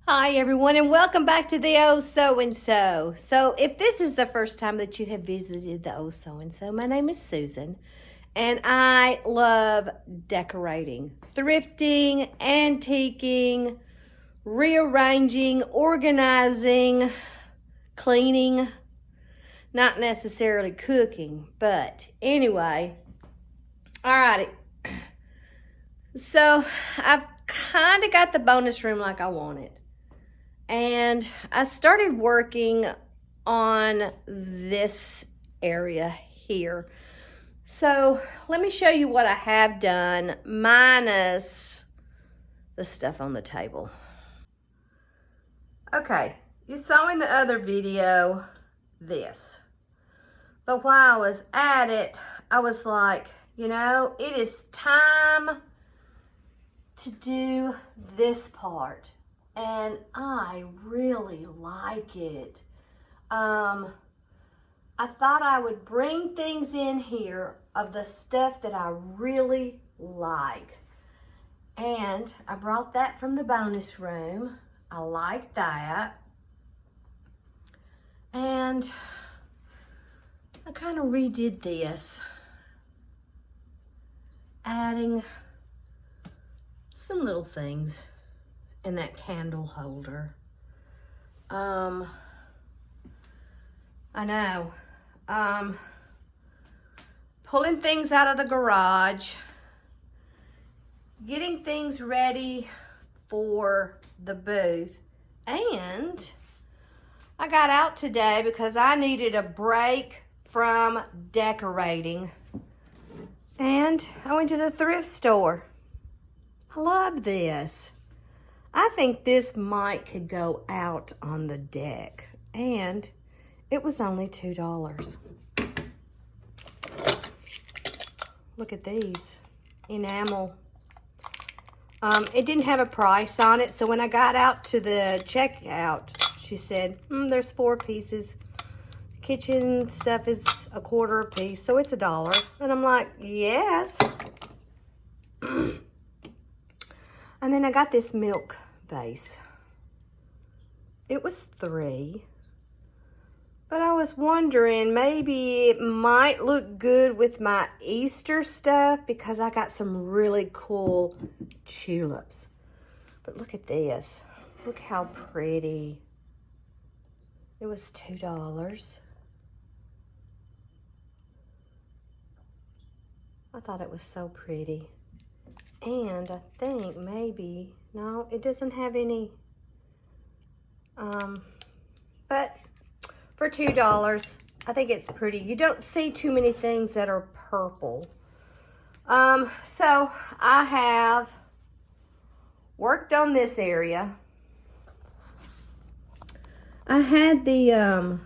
Hi everyone, and welcome back to the Oh So and So. So if this is the first time that you have visited the Oh So and So, my name is Susan and I love decorating, thrifting, antiquing, rearranging, organizing, cleaning, not necessarily cooking, but anyway. Alrighty. So I've kind of got the bonus room like I wanted. And I started working on this area here. So let me show you what I have done, minus the stuff on the table. Okay, you saw in the other video this. But while I was at it, I was like, it is time to do this part. And I really like it. I thought I would bring things in here of the stuff that I really like. And I brought that from the bonus room. I like that. And I kind of redid this, adding some little things in that candle holder. I know. Pulling things out of the garage, getting things ready for the booth, and I got out today because I needed a break from decorating, and I went to the thrift store. I love this. I think this might could go out on the deck, and it was only $2. Look at these, enamel. It didn't have a price on it, so when I got out to the checkout, she said, there's 4 pieces. Kitchen stuff is $1/4 a piece, so it's $1. And I'm like, yes. And then I got this milk vase. It was $3. But I was wondering, maybe it might look good with my Easter stuff because I got some really cool tulips. But look at this. Look how pretty. It was $2. I thought it was so pretty. And I think maybe, no, it doesn't have any, but for $2, I think it's pretty. You don't see too many things that are purple. So I have worked on this area. I had the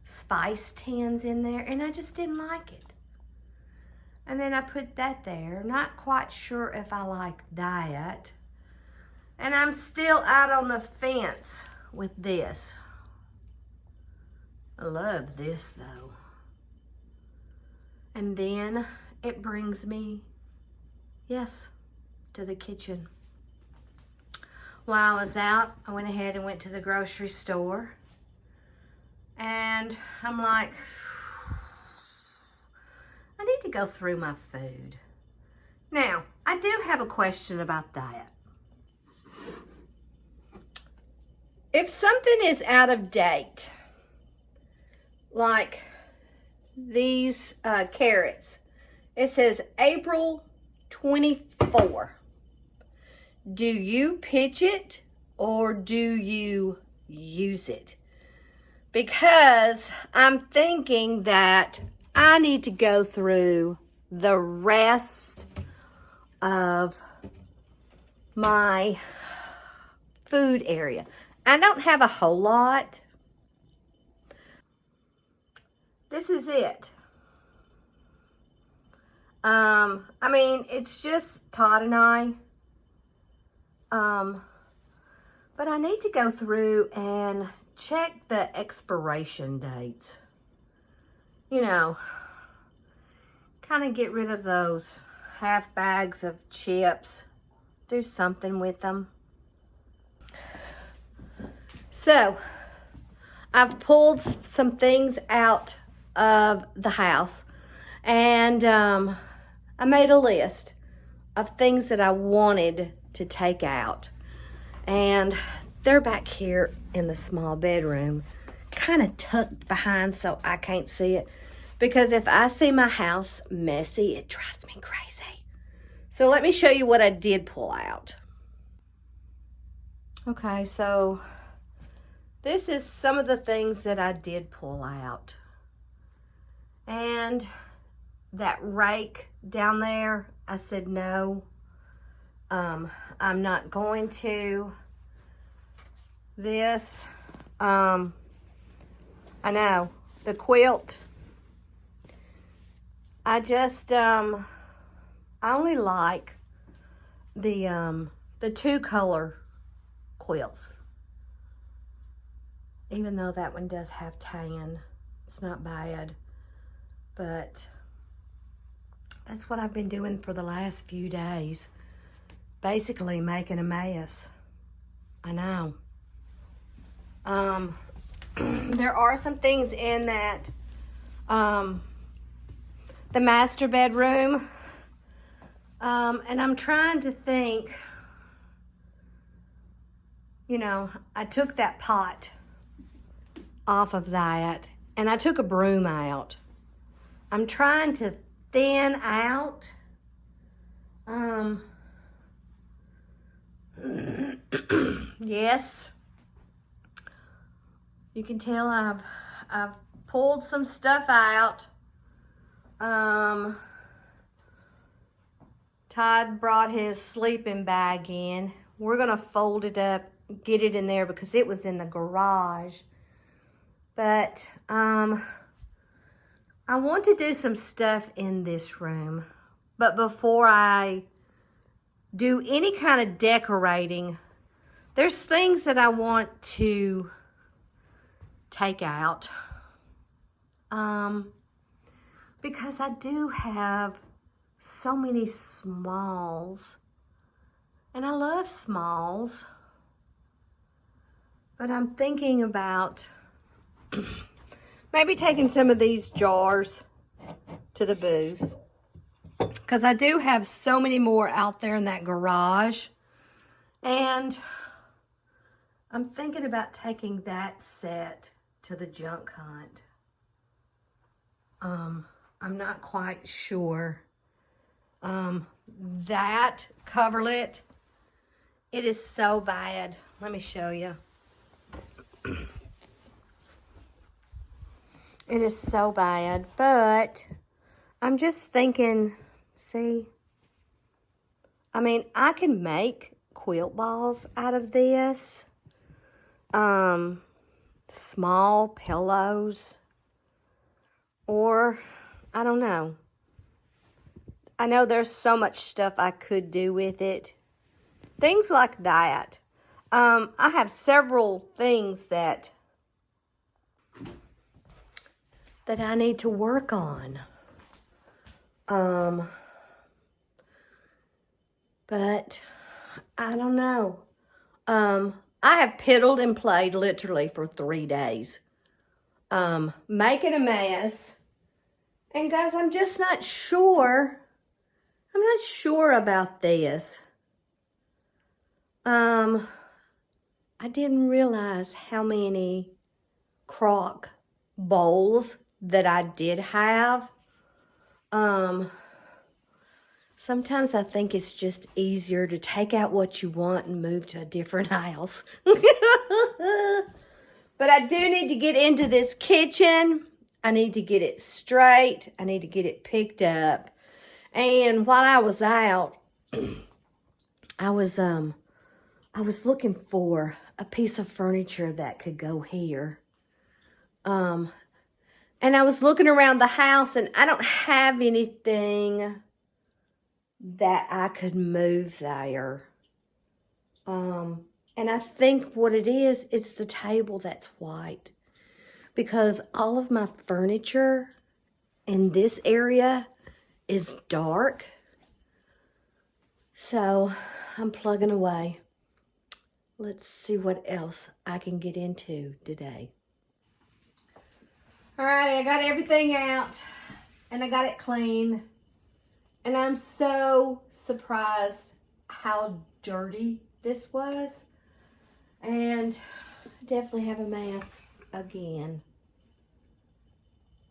spice tins in there, and I just didn't like it. And then I put that there. Not quite sure if I like that. And I'm still out on the fence with this. I love this though. And then it brings me, yes, to the kitchen. While I was out, I went ahead and went to the grocery store. And I'm like, I need to go through my food. Now, I do have a question about that. If something is out of date, like these carrots, it says April 24. Do you pitch it or do you use it? Because I'm thinking that I need to go through the rest of my food area. I don't have a whole lot. This is it. I mean, it's just Todd and I. But I need to go through and check the expiration dates. Kind of get rid of those half bags of chips. Do something with them. So, I've pulled some things out of the house, and I made a list of things that I wanted to take out. And they're back here in the small bedroom, kind of tucked behind so I can't see it. Because if I see my house messy, it drives me crazy. So let me show you what I did pull out. Okay, so this is some of the things that I did pull out. And that rake down there, I said no. I'm not going to. This, I know, the quilt. I just, I only like the 2-color quilts. Even though that one does have tan, it's not bad. But that's what I've been doing for the last few days. Basically making a mess. I know. There are some things in that, the master bedroom. And I'm trying to think, you know, I took that pot off of that, and I took a broom out. I'm trying to thin out. Yes. You can tell I've pulled some stuff out. Todd brought his sleeping bag in. We're gonna fold it up, get it in there because it was in the garage. But I want to do some stuff in this room. But before I do any kind of decorating, there's things that I want to take out. Because I do have so many smalls. And I love smalls. But I'm thinking about maybe taking some of these jars to the booth. Because I do have so many more out there in that garage. And I'm thinking about taking that set to the junk hunt. I'm not quite sure. That coverlet, it is so bad. Let me show you. It is so bad, but I'm just thinking, see, I mean, I can make quilt balls out of this. Small pillows, or I don't know. I know there's so much stuff I could do with it. Things like that. I have several things that I need to work on. But I don't know. I have piddled and played literally for 3 days. Making a mess. And guys, I'm just not sure. I'm not sure about this. I didn't realize how many crock bowls that I did have. Sometimes I think it's just easier to take out what you want and move to a different house. But I do need to get into this kitchen. I need to get it straight. I need to get it picked up. And while I was out, I was looking for a piece of furniture that could go here. And I was looking around the house, and I don't have anything that I could move there. And I think what it is, it's the table that's white. Because all of my furniture in this area is dark. So I'm plugging away. let's see what else I can get into today. Alrighty, I got everything out and I got it clean. And I'm so surprised how dirty this was. And I definitely have a mess again.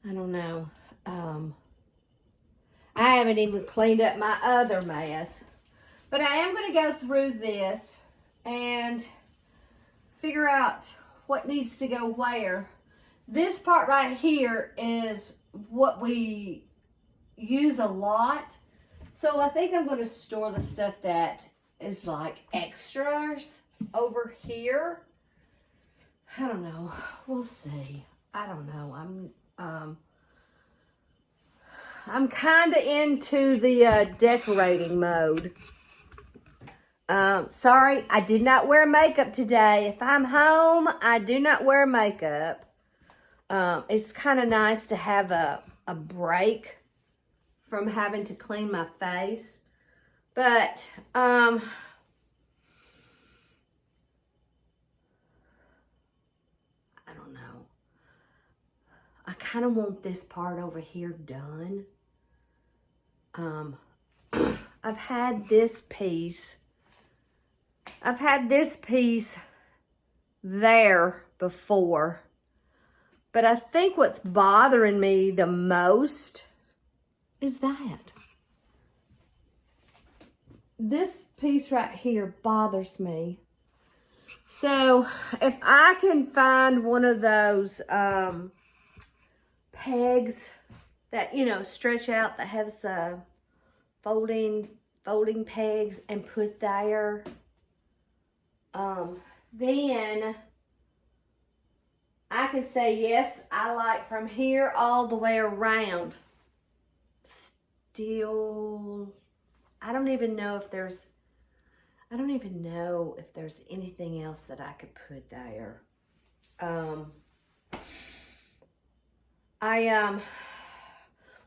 I don't know. I haven't even cleaned up my other mess. But I am going to go through this and figure out what needs to go where. This part right here is what we use a lot. So I think I'm going to store the stuff that is like extras over here. I don't know. We'll see. I don't know. I'm kind of into the decorating mode. Sorry, I did not wear makeup today. If I'm home, I do not wear makeup. It's kind of nice to have a break from having to clean my face. But, I don't know. I kind of want this part over here done. I've had this piece there before. But I think what's bothering me the most is that. This piece right here bothers me. So if I can find one of those pegs that, you know, stretch out, that has folding pegs and put there, then I can say, yes, I like from here all the way around. Still, I don't even know if there's anything else that I could put there.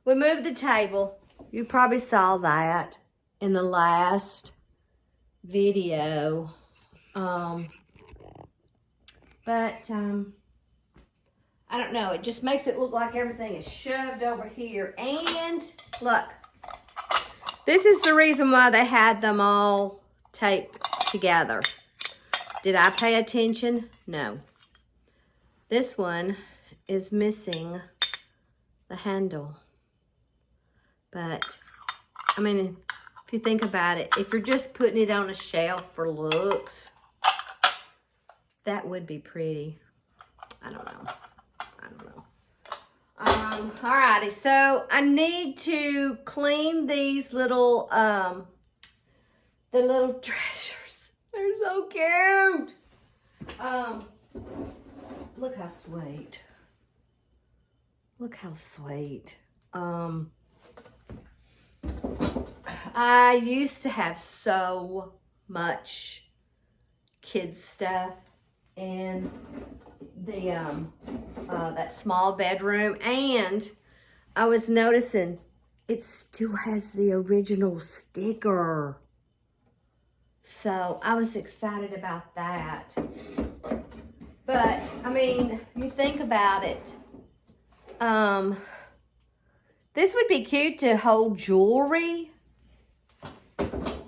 We moved the table. You probably saw that in the last video. But I don't know. It just makes it look like everything is shoved over here. And look, this is the reason why they had them all taped together. Did I pay attention? No. This one is missing the handle. But, I mean, if you think about it, if you're just putting it on a shelf for looks, that would be pretty. I don't know. Alrighty, so I need to clean these little, the little treasures. They're so cute. Look how sweet. Look how sweet. I used to have so much kids stuff in the that small bedroom, and I was noticing it still has the original sticker, so I was excited about that. But I mean, you think about it, this would be cute to hold jewelry,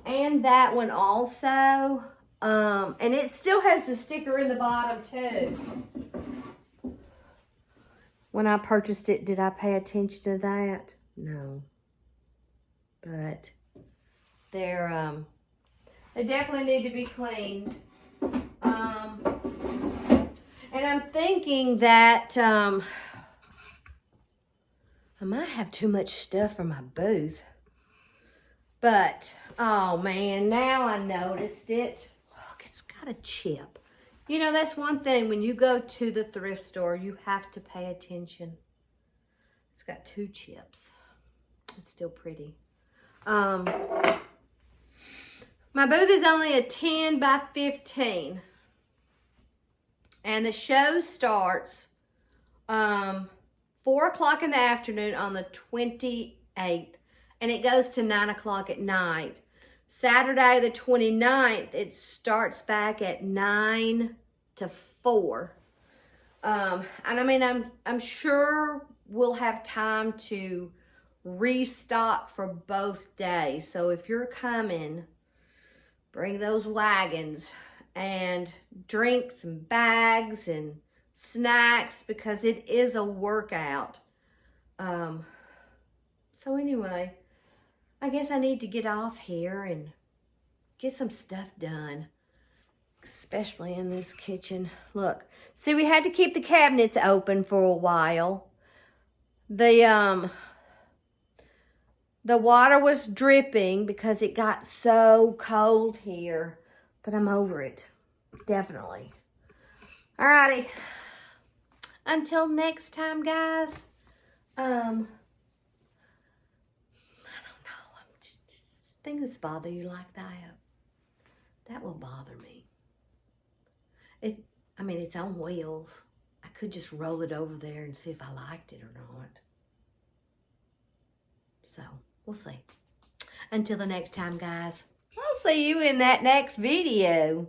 and that one also. And it still has the sticker in the bottom too. When I purchased it, did I pay attention to that? No. But they're they definitely need to be cleaned. And I'm thinking that I might have too much stuff for my booth. But oh man, now I noticed it. A chip. You know, that's one thing when you go to the thrift store, you have to pay attention. It's got 2 chips. It's still pretty. My booth is only a 10 by 15. And the show starts 4 o'clock in the afternoon on the 28th. And it goes to 9 o'clock at night. Saturday the 29th, it starts back at 9 to 4. And I mean, I'm sure we'll have time to restock for both days. So if you're coming, bring those wagons and drinks and bags and snacks, because it is a workout. So anyway, I guess I need to get off here and get some stuff done, especially in this kitchen. Look, see, we had to keep the cabinets open for a while. The water was dripping because it got so cold here, but I'm over it, definitely. Alrighty, until next time, guys. I don't know. Things bother you like that. That will bother me. I mean, it's on wheels. I could just roll it over there and see if I liked it or not. So, we'll see. Until the next time, guys. I'll see you in that next video.